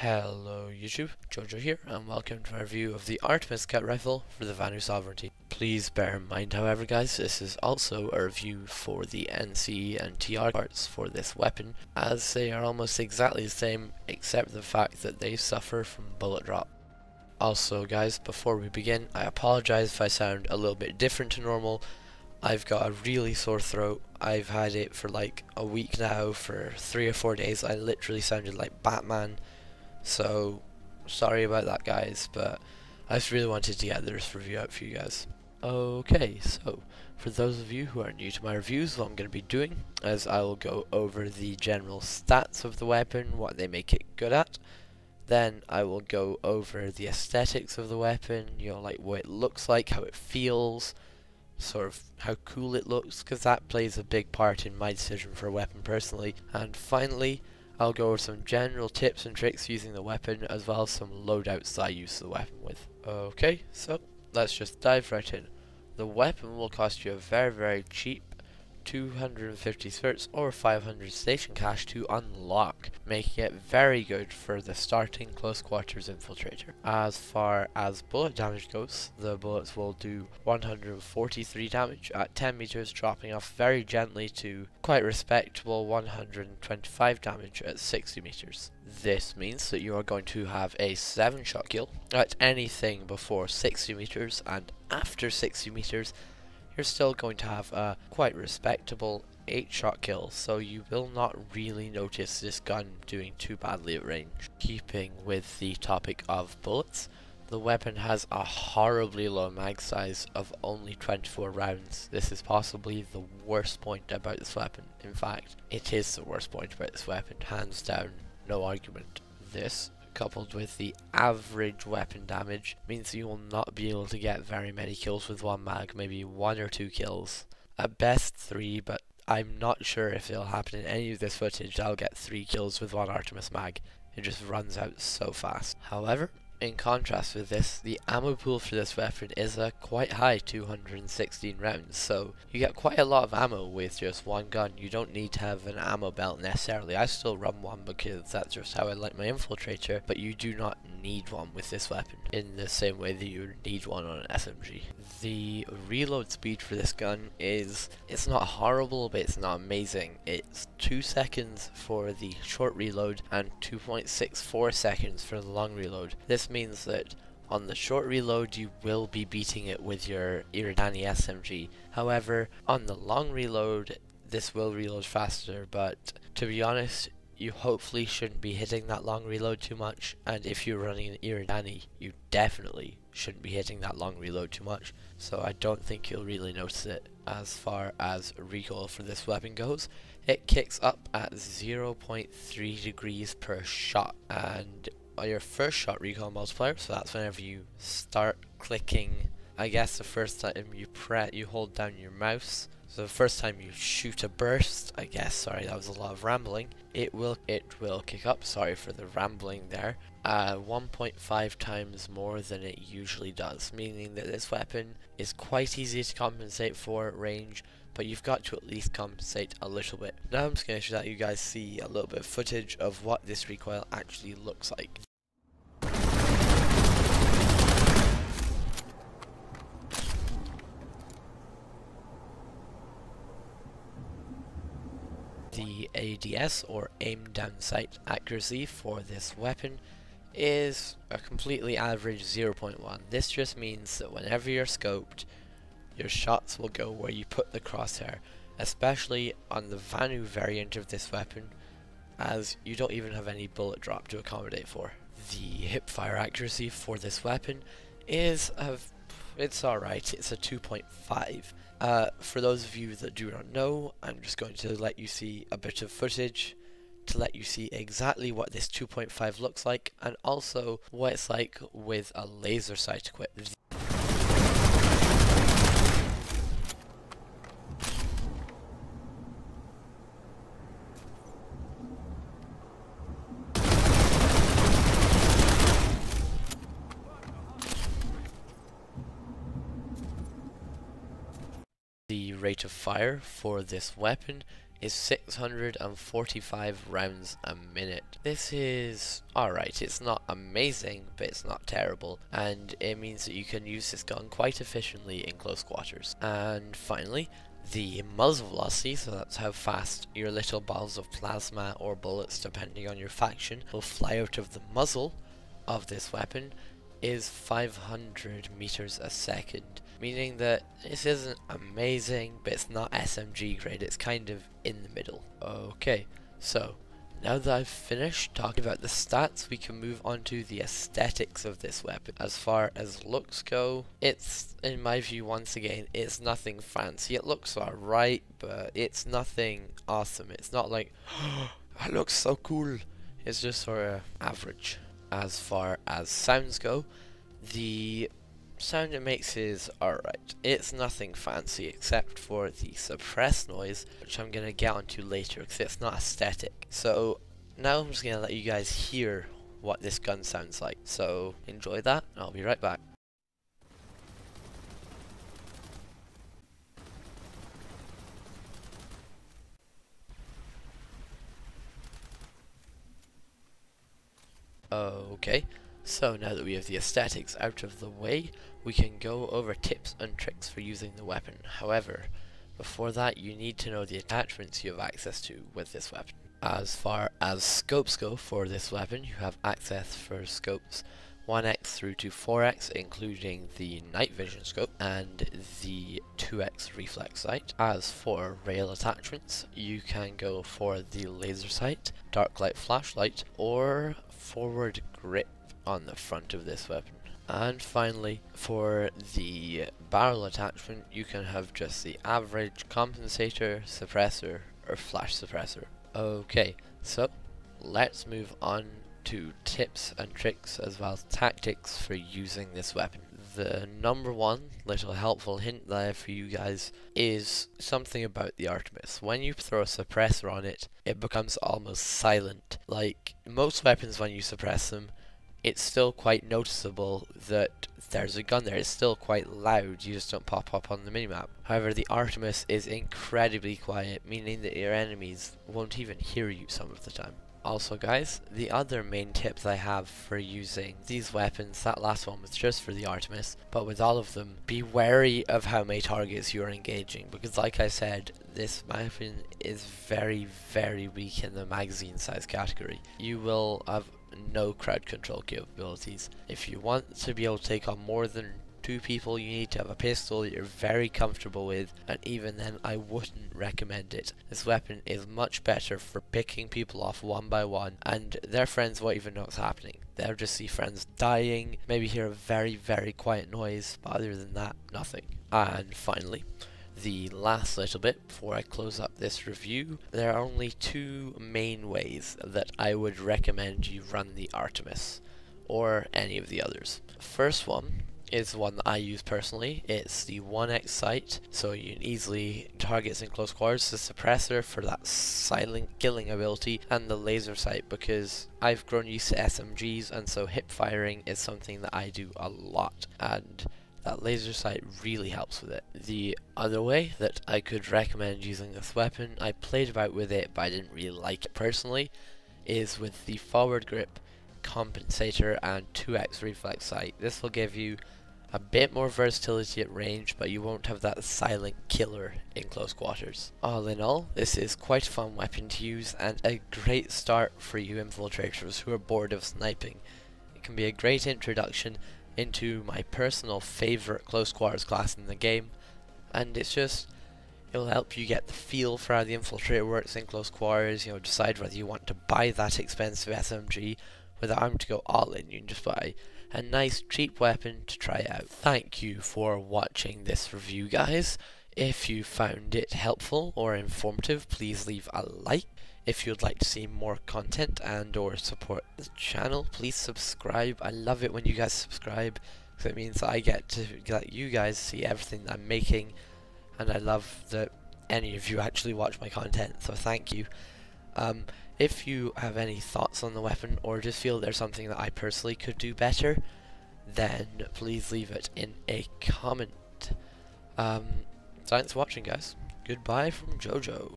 Hello YouTube, Jojo here, and welcome to our review of the Artemis cat rifle for the Vanu Sovereignty. Please bear in mind, however guys, this is also a review for the NC and TR parts for this weapon, as they are almost exactly the same, except the fact that they suffer from bullet drop. Also guys, before we begin, I apologize if I sound a little bit different to normal. I've got a really sore throat. I've had it for like a week now. For 3 or 4 days I literally sounded like Batman. So, sorry about that guys, but I just really wanted to get this review out for you guys. Okay, so, for those of you who are new to my reviews, what I'm going to be doing is I will go over the general stats of the weapon, what they make it good at. Then I will go over the aesthetics of the weapon, you know, like what it looks like, how it feels, sort of how cool it looks, because that plays a big part in my decision for a weapon personally. And finally, I'll go over some general tips and tricks using the weapon, as well as some loadouts that I use the weapon with. Okay, so let's just dive right in. The weapon will cost you a very cheap 250 spirits or 500 station cash to unlock, making it very good for the starting close quarters infiltrator. As far as bullet damage goes, the bullets will do 143 damage at 10 meters, dropping off very gently to quite respectable 125 damage at 60 meters. This means that you are going to have a 7-shot kill at anything before 60 meters, and after 60 meters you're still going to have a quite respectable 8-shot kill, so you will not really notice this gun doing too badly at range. Keeping with the topic of bullets, the weapon has a horribly low mag size of only 24 rounds. This is possibly the worst point about this weapon. In fact, it is the worst point about this weapon, hands down, no argument. This, coupled with the average weapon damage, means you will not be able to get very many kills with one mag, maybe 1 or 2 kills. At best 3, but I'm not sure if it'll happen in any of this footage that I'll get 3 kills with one Artemis mag. It just runs out so fast. However, in contrast with this, the ammo pool for this weapon is a quite high 216 rounds, so you get quite a lot of ammo with just one gun. You don't need to have an ammo belt necessarily. I still run one because that's just how I like my infiltrator, but you do not need one with this weapon in the same way that you need one on an SMG. The reload speed for this gun it's not horrible, but it's not amazing. It's 2 seconds for the short reload and 2.64 seconds for the long reload. This means that on the short reload you will be beating it with your Iridani SMG. However, on the long reload this will reload faster, but to be honest, you hopefully shouldn't be hitting that long reload too much, and if you're running an Iridani you definitely shouldn't be hitting that long reload too much, so I don't think you'll really notice it. As far as recoil for this weapon goes, it kicks up at 0.3 degrees per shot, and your first shot recoil multiplier, so that's whenever you start clicking, I guess the first time you hold down your mouse, so the first time you shoot a burst, I guess, sorry that was a lot of rambling, it will kick up, sorry for the rambling there, 1.5 times more than it usually does, meaning that this weapon is quite easy to compensate for at range, but you've got to at least compensate a little bit. Now I'm just going to let you guys see a little bit of footage of what this recoil actually looks like. The ADS, or aim down sight accuracy, for this weapon is a completely average 0.1. This just means that whenever you're scoped, your shots will go where you put the crosshair, especially on the Vanu variant of this weapon, as you don't even have any bullet drop to accommodate for. The hipfire accuracy for this weapon is it's alright, it's a 2.5. For those of you that do not know, I'm just going to let you see a bit of footage to let you see exactly what this 2.5 looks like, and also what it's like with a laser sight equipped. The rate of fire for this weapon is 645 rounds a minute. This is alright. It's not amazing, but it's not terrible, and it means that you can use this gun quite efficiently in close quarters. And finally, the muzzle velocity, so that's how fast your little balls of plasma or bullets, depending on your faction, will fly out of the muzzle of this weapon, is 500 meters a second, meaning that this isn't amazing, but it's not SMG grade, it's kind of in the middle. Okay, so now that I've finished talking about the stats, we can move on to the aesthetics of this weapon. As far as looks go, it's, in my view, once again, it's nothing fancy. It looks alright, but it's nothing awesome. It's not like, oh, that looks so cool. It's just sort of average. As far as sounds go, the sound it makes is alright. It's nothing fancy except for the suppressed noise, which I'm going to get onto later because it's not aesthetic. So now I'm just going to let you guys hear what this gun sounds like. So enjoy that, and I'll be right back. Okay, so now that we have the aesthetics out of the way, we can go over tips and tricks for using the weapon. However, before that, you need to know the attachments you have access to with this weapon. As far as scopes go for this weapon, you have access for scopes 1x through to 4x, including the night vision scope and the 2x reflex sight. As for rail attachments, you can go for the laser sight, dark light flashlight, or forward grip on the front of this weapon. And finally, for the barrel attachment, you can have just the average compensator, suppressor, or flash suppressor. Okay, so let's move on to tips and tricks as well as tactics for using this weapon. The number one little helpful hint that I have for you guys is something about the Artemis. When you throw a suppressor on it, it becomes almost silent. Like most weapons, when you suppress them, it's still quite noticeable that there's a gun there. It's still quite loud, you just don't pop up on the minimap. However, the Artemis is incredibly quiet, meaning that your enemies won't even hear you some of the time. Also guys, the other main tips I have for using these weapons, that last one was just for the Artemis, but with all of them, be wary of how many targets you're engaging, because like I said, this weapon is very, very weak in the magazine size category. You will have no crowd control capabilities. If you want to be able to take on more than 2 people, you need to have a pistol that you're very comfortable with, and even then I wouldn't recommend it. This weapon is much better for picking people off one by one, and their friends won't even know what's happening. They'll just see friends dying, maybe hear a very, very quiet noise, but other than that, nothing. And finally, the last little bit before I close up this review, there are only 2 main ways that I would recommend you run the Artemis, or any of the others. First one is one that I use personally. It's the 1x sight, so you can easily targets in close quarters, the suppressor for that silent killing ability, and the laser sight because I've grown used to SMGs, and so hip firing is something that I do a lot, and that laser sight really helps with it. The other way that I could recommend using this weapon, I played about with it but I didn't really like it personally, is with the forward grip, compensator, and 2x reflex sight. This will give you a bit more versatility at range, but you won't have that silent killer in close quarters. All in all, this is quite a fun weapon to use and a great start for you infiltrators who are bored of sniping. It can be a great introduction into my personal favourite close quarters class in the game, and it'll help you get the feel for how the infiltrator works in close quarters, decide whether you want to buy that expensive SMG without having to go all in. You can just buy a nice cheap weapon to try out. Thank you for watching this review, guys. If you found it helpful or informative, please leave a like. If you'd like to see more content and or support the channel, please subscribe. I love it when you guys subscribe, because it means I get to let you guys see everything that I'm making, and I love that any of you actually watch my content, so thank you. If you have any thoughts on the weapon or just feel there's something that I personally could do better, then please leave it in a comment. Thanks for watching, guys. Goodbye from Jojo.